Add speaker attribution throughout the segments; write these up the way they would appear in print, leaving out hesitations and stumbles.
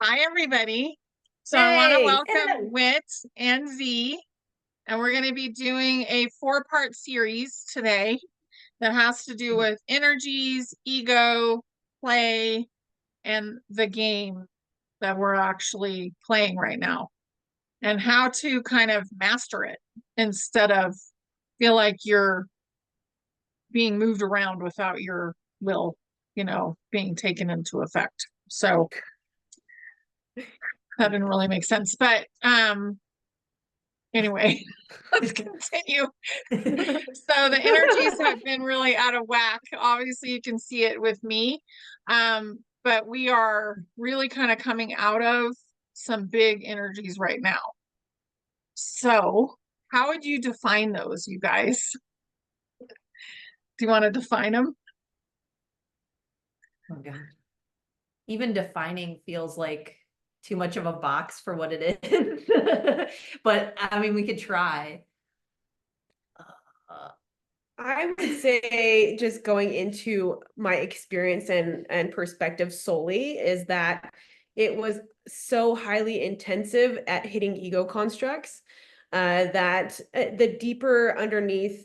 Speaker 1: Hi, everybody. So I want to
Speaker 2: Hey,
Speaker 1: welcome Whit and Z, and we're going to be doing a four-part series today that has to do with energies, ego, play, and the game that we're actually playing right now, and how to kind of master it instead of feel like you're being moved around without your will, being taken into effect. So that didn't really make sense, but anyway, let's continue. So the energies have been really out of whack. Obviously, you can see it with me. But we are really kind of coming out of some big energies right now. So, how would you define those, you guys? Do you want to define them?
Speaker 2: Oh God. Even defining feels like too much of a box for what it is. But I mean, we could try. Uh,
Speaker 3: I would say just going into my experience and perspective solely is that it was so highly intensive at hitting ego constructs that the deeper underneath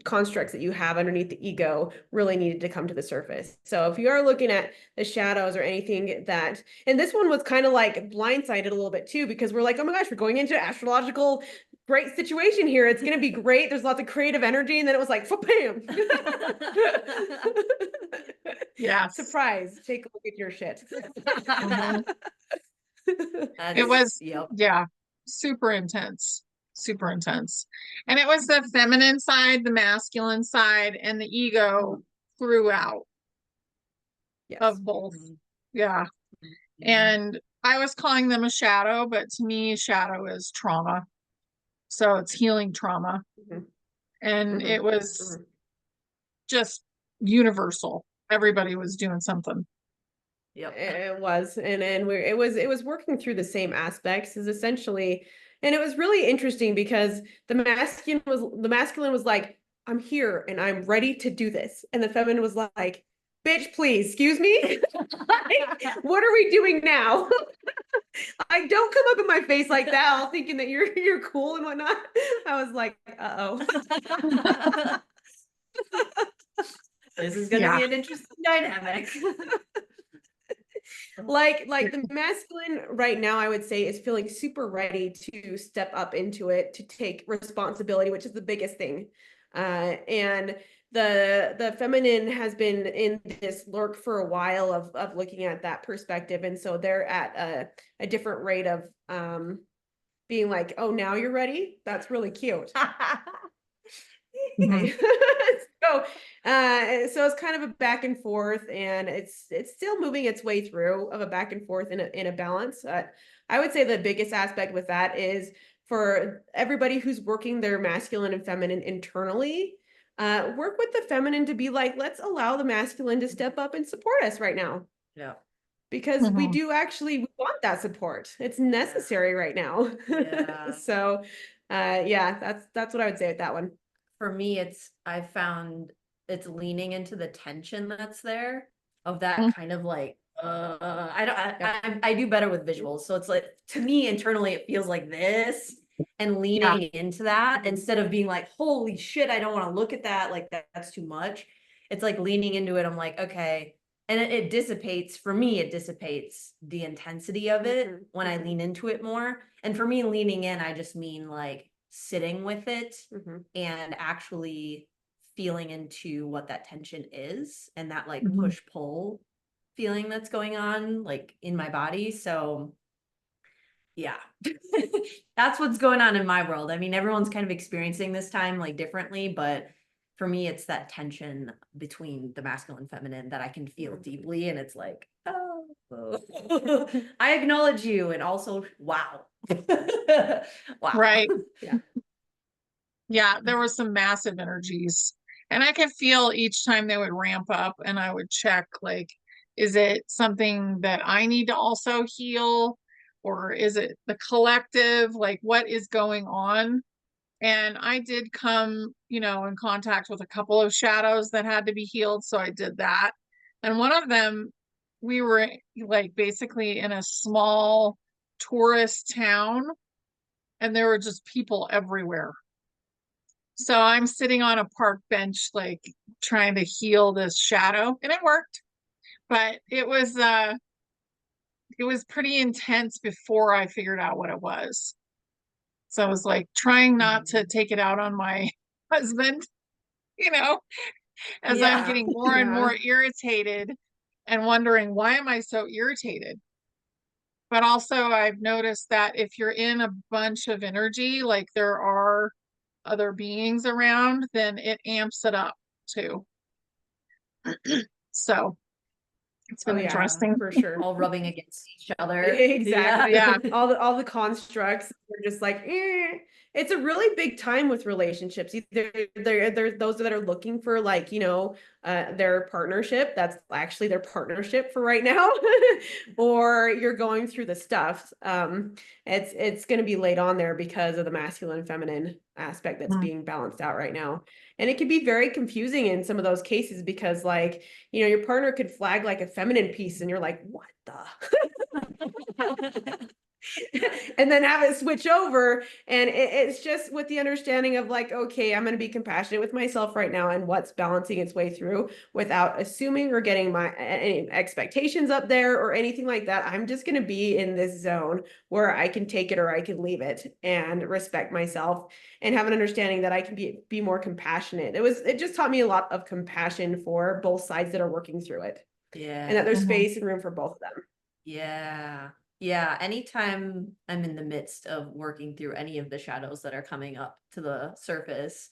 Speaker 3: constructs that you have underneath the ego really needed to come to the surface. So if you are looking at the shadows or anything that, and this one was kind of like blindsided a little bit too, because we're like, oh my gosh, we're going into astrological great situation here. It's going to be great. There's lots of creative energy. And then it was like, bam.
Speaker 1: Yeah.
Speaker 3: Surprise. Take a look at your shit.
Speaker 1: Mhm.
Speaker 2: That's,
Speaker 1: It was,
Speaker 2: yep.
Speaker 1: yeah, super intense, super intense. And it was the feminine side, the masculine side, and the ego throughout
Speaker 3: Yes.
Speaker 1: of both. Yeah.
Speaker 2: Mhm.
Speaker 1: And I was calling them a shadow, but to me, shadow is trauma. So it's healing trauma.
Speaker 3: Mhm.
Speaker 1: And
Speaker 3: Mhm.
Speaker 1: it was
Speaker 3: Mhm.
Speaker 1: just universal. Everybody was doing something.
Speaker 2: Yep.
Speaker 3: It was, and it was working through the same aspects is essentially, and it was really interesting because the masculine was like, I'm here and I'm ready to do this, and the feminine was like, bitch, please, excuse me, what are we doing now? I don't come up in my face like that, all thinking that you're cool and whatnot. I was like, uh-oh.
Speaker 2: This is going to
Speaker 1: Yeah.
Speaker 2: be an interesting dynamic.
Speaker 3: Like the masculine right now, I would say, is feeling super ready to step up into it, to take responsibility, which is the biggest thing. And the feminine has been in this lurk for a while of looking at that perspective, and so they're at a different rate of being like, oh, now you're ready. That's really cute.
Speaker 1: Mhm.
Speaker 3: so so it's kind of a back and forth, and it's still moving its way through of a back and forth in a balance. I would say the biggest aspect with that is for everybody who's working their masculine and feminine internally, work with the feminine to be like, let's allow the masculine to step up and support us right now,
Speaker 2: Yeah.
Speaker 3: because we
Speaker 1: Mhm.
Speaker 3: do actually want that support. It's necessary right now.
Speaker 2: Yeah.
Speaker 3: So yeah, that's what I would say with that one.
Speaker 2: For me, I found it's leaning into the tension that's there of that kind of like, I don't, I do better with visuals. So it's like, to me, internally, it feels like this, and
Speaker 1: Yeah.
Speaker 2: leaning into that instead of being like, holy shit, I don't want to look at that. Like that's too much. It's like leaning into it. I'm like, okay. And it dissipates, for me, it dissipates the intensity of it when I lean into it more. And for me, leaning in, I just mean like sitting with it and actually feeling into what that tension is, and that like
Speaker 1: Mhm.
Speaker 2: push pull feeling that's going on like in my body. So yeah. That's what's going on in my world. I mean, everyone's kind of experiencing this time like differently, but for me it's that tension between the masculine and feminine that I can feel deeply, and it's like, oh, I acknowledge you, and also wow. Wow.
Speaker 1: Right.
Speaker 3: Yeah.
Speaker 1: Yeah, there were some massive energies. And I could feel each time they would ramp up and I would check, like, is it something that I need to also heal? Or is it the collective? Like, what is going on? And I did come, in contact with a couple of shadows that had to be healed. So I did that. And one of them we were like basically in a small tourist town and there were just people everywhere. So I'm sitting on a park bench, like trying to heal this shadow, and it worked, but it was pretty intense before I figured out what it was. So I was like trying not to take it out on my husband, you know, as I'm
Speaker 2: Yeah.
Speaker 1: getting more and
Speaker 3: Yeah.
Speaker 1: more irritated and wondering, why am I so irritated? But also I've noticed that if you're in a bunch of energy, like there are other beings around, then it amps it up too. So it's
Speaker 3: Oh
Speaker 1: been
Speaker 3: yeah,
Speaker 1: interesting.
Speaker 3: for sure.
Speaker 2: All rubbing against each other.
Speaker 3: Exactly.
Speaker 1: Yeah.
Speaker 3: All the constructs are just like, It's a really big time with relationships. Either they're those that are looking for like, their partnership, that's actually their partnership for right now, or you're going through the stuff. It's going to be laid on there because of the masculine and feminine aspect that's being balanced out right now. And it can be very confusing in some of those cases because like, your partner could flag like a feminine piece and you're like, what the? And then have it switch over. And it's just with the understanding of like, okay, I'm going to be compassionate with myself right now and what's balancing its way through without assuming or getting my any expectations up there or anything like that. I'm just going to be in this zone where I can take it or I can leave it and respect myself and have an understanding that I can be more compassionate. It just taught me a lot of compassion for both sides that are working through it.
Speaker 2: Yeah.
Speaker 3: And that there's space and room for both of them.
Speaker 2: Yeah. Yeah. Anytime I'm in the midst of working through any of the shadows that are coming up to the surface,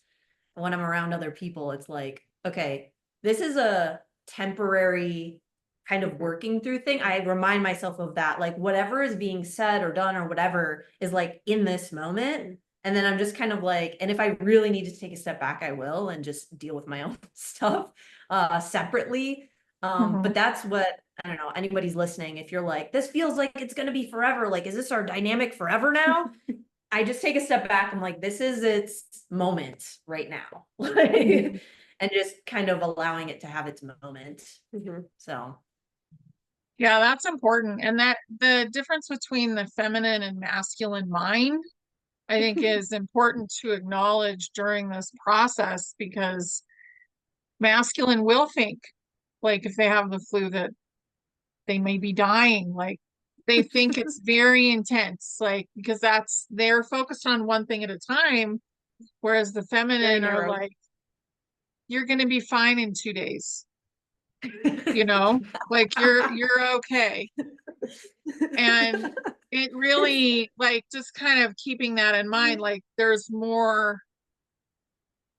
Speaker 2: when I'm around other people, it's like, okay, this is a temporary kind of working through thing. I remind myself of that. Like whatever is being said or done or whatever is like in this moment. And then I'm just kind of like, and if I really need to take a step back, I will and just deal with my own stuff separately. But that's what, I don't know, anybody's listening, if you're like, this feels like it's going to be forever, like, is this our dynamic forever now? I just take a step back. I'm like, this is its moment right now. And just kind of allowing it to have its moment. So.
Speaker 1: Yeah, that's important. And that the difference between the feminine and masculine mind, I think is important to acknowledge during this process because masculine will think like if they have the flu that they may be dying, like they think it's very intense, like because they're focused on one thing at a time, whereas the feminine are like, you're going to be fine in 2 days, like you're okay. And it really like just kind of keeping that in mind, like there's more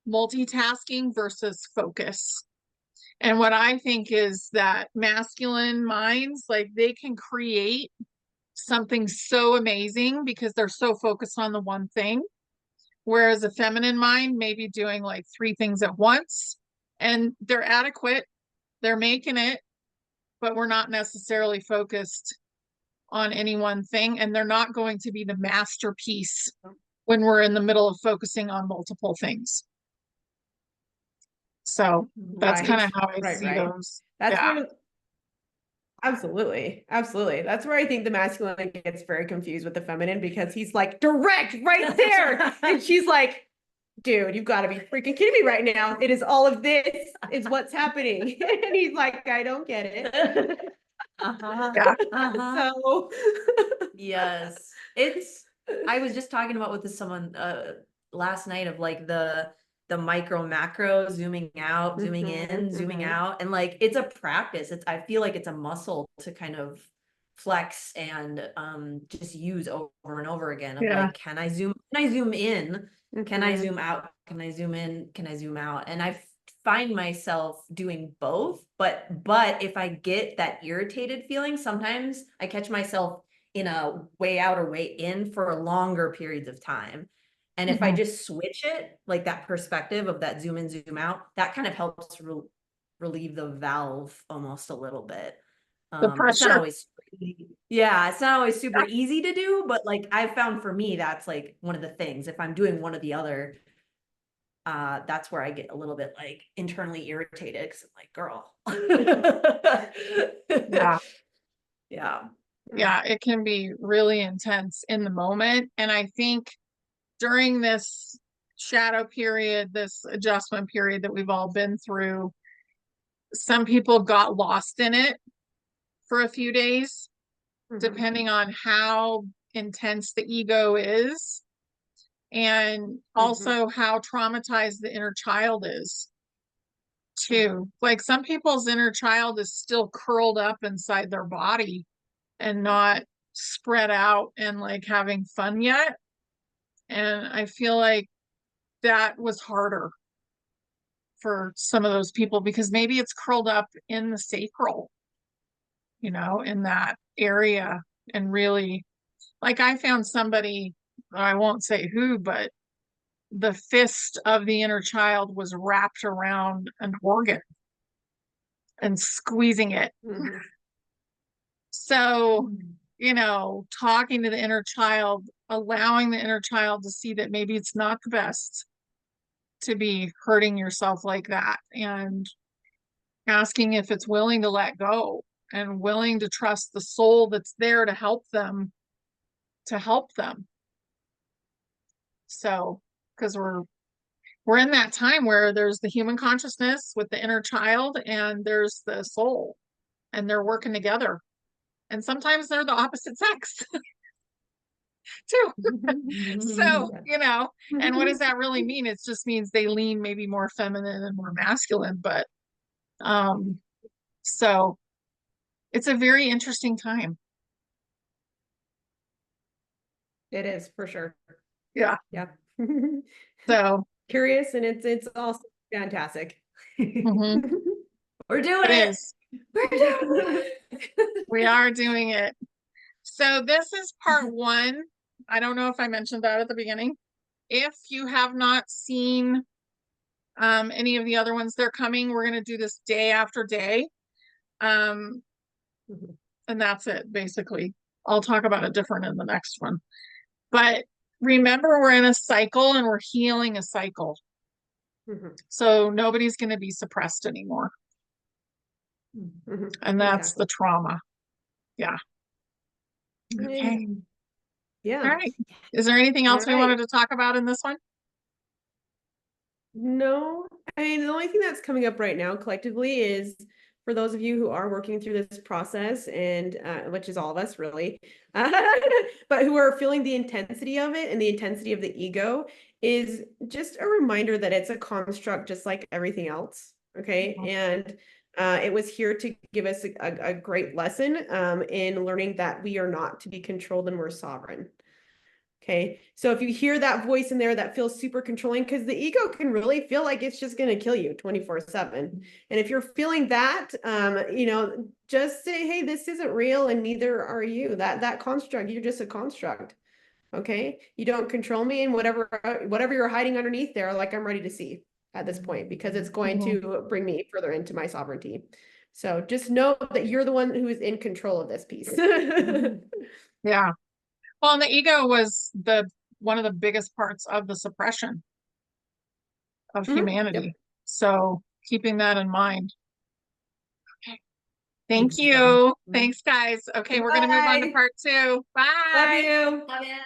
Speaker 1: multitasking versus focus. And what I think is that masculine minds, like they can create something so amazing because they're so focused on the one thing. Whereas a feminine mind may be doing like 3 things at once and they're adequate, they're making it, but we're not necessarily focused on any one thing. And they're not going to be the masterpiece when we're in the middle of focusing on multiple things. So that's kind of how I see those.
Speaker 3: That's where, absolutely. That's where I think the masculine gets very confused with the feminine because he's like direct right there. And she's like, dude, you've got to be freaking kidding me right now. It is all of this is what's happening. And he's like, I don't get it. So
Speaker 2: yes, I was just talking about with someone last night of like the micro macro zooming out, zooming in, zooming out, and like it's a practice. I feel like it's a muscle to kind of flex and just use over and over again of like, can I zoom in, can I zoom out, can I zoom in, can I zoom out? And I find myself doing both, but if I get that irritated feeling, sometimes I catch myself in a way out or way in for longer periods of time. And if I just switch it, like that perspective of that zoom in, zoom out, that kind of helps relieve the valve almost a little bit.
Speaker 1: The pressure.
Speaker 2: It's not always, it's not always super easy to do, but like I've found for me, that's like one of the things. If I'm doing one or the other, that's where I get a little bit like internally irritated because I'm like, girl.
Speaker 1: Yeah.
Speaker 2: Yeah.
Speaker 1: Yeah, it can be really intense in the moment. And I think during this shadow period, this adjustment period that we've all been through, some people got lost in it for a few days, depending on how intense the ego is, and also how traumatized the inner child is too. Like some people's inner child is still curled up inside their body and not spread out and like having fun yet. And I feel like that was harder for some of those people because maybe it's curled up in the sacral, you know, in that area. And really, like I found somebody, I won't say who, but the fist of the inner child was wrapped around an organ and squeezing it. So, you know, talking to the inner child, allowing the inner child to see that maybe it's not the best to be hurting yourself like that, and asking if it's willing to let go and willing to trust the soul that's there to help them, to help them. So, because we're in that time where there's the human consciousness with the inner child and there's the soul, and they're working together. And sometimes they're the opposite sex too. So, you know, and what does that really mean? It just means they lean maybe more feminine and more masculine, but so it's a very interesting time.
Speaker 3: It is for sure.
Speaker 1: Yeah.
Speaker 3: Yeah.
Speaker 1: So
Speaker 3: Curious, and it's also fantastic.
Speaker 1: mhm,
Speaker 2: We're doing
Speaker 1: it
Speaker 2: it.
Speaker 1: is.
Speaker 2: We're doing it.
Speaker 1: We are doing it. So this is part one. I don't know if I mentioned that at the beginning. If you have not seen any of the other ones, they're coming. We're going to do this day after day. And that's it, basically. I'll talk about it different in the next one. But remember, we're in a cycle and we're healing a cycle. So nobody's going to be suppressed anymore. And that's the trauma. Yeah. Okay.
Speaker 3: Yeah.
Speaker 1: All right. Is there anything else we wanted to talk about in this one?
Speaker 3: No, I mean, the only thing that's coming up right now collectively is for those of you who are working through this process, and which is all of us really, but who are feeling the intensity of it and the intensity of the ego, is just a reminder that it's a construct just like everything else. Okay. And it was here to give us a great lesson in learning that we are not to be controlled and we're sovereign. Okay, so if you hear that voice in there that feels super controlling, because the ego can really feel like it's just going to kill you 24/7. And if you're feeling that, you know, just say, hey, this isn't real and neither are you. That construct, you're just a construct. Okay, you don't control me, and whatever you're hiding underneath there, like I'm ready to see at this point, because it's going to bring me further into my sovereignty. So just know that you're the one who is in control of this piece.
Speaker 1: Yeah. Well, and the ego was one of the biggest parts of the suppression of humanity.
Speaker 3: Yep.
Speaker 1: So keeping that in mind. Okay. Thank you. Thanks, guys. Okay, we're going to move on to part two. Bye.
Speaker 3: Love you.
Speaker 2: Love it.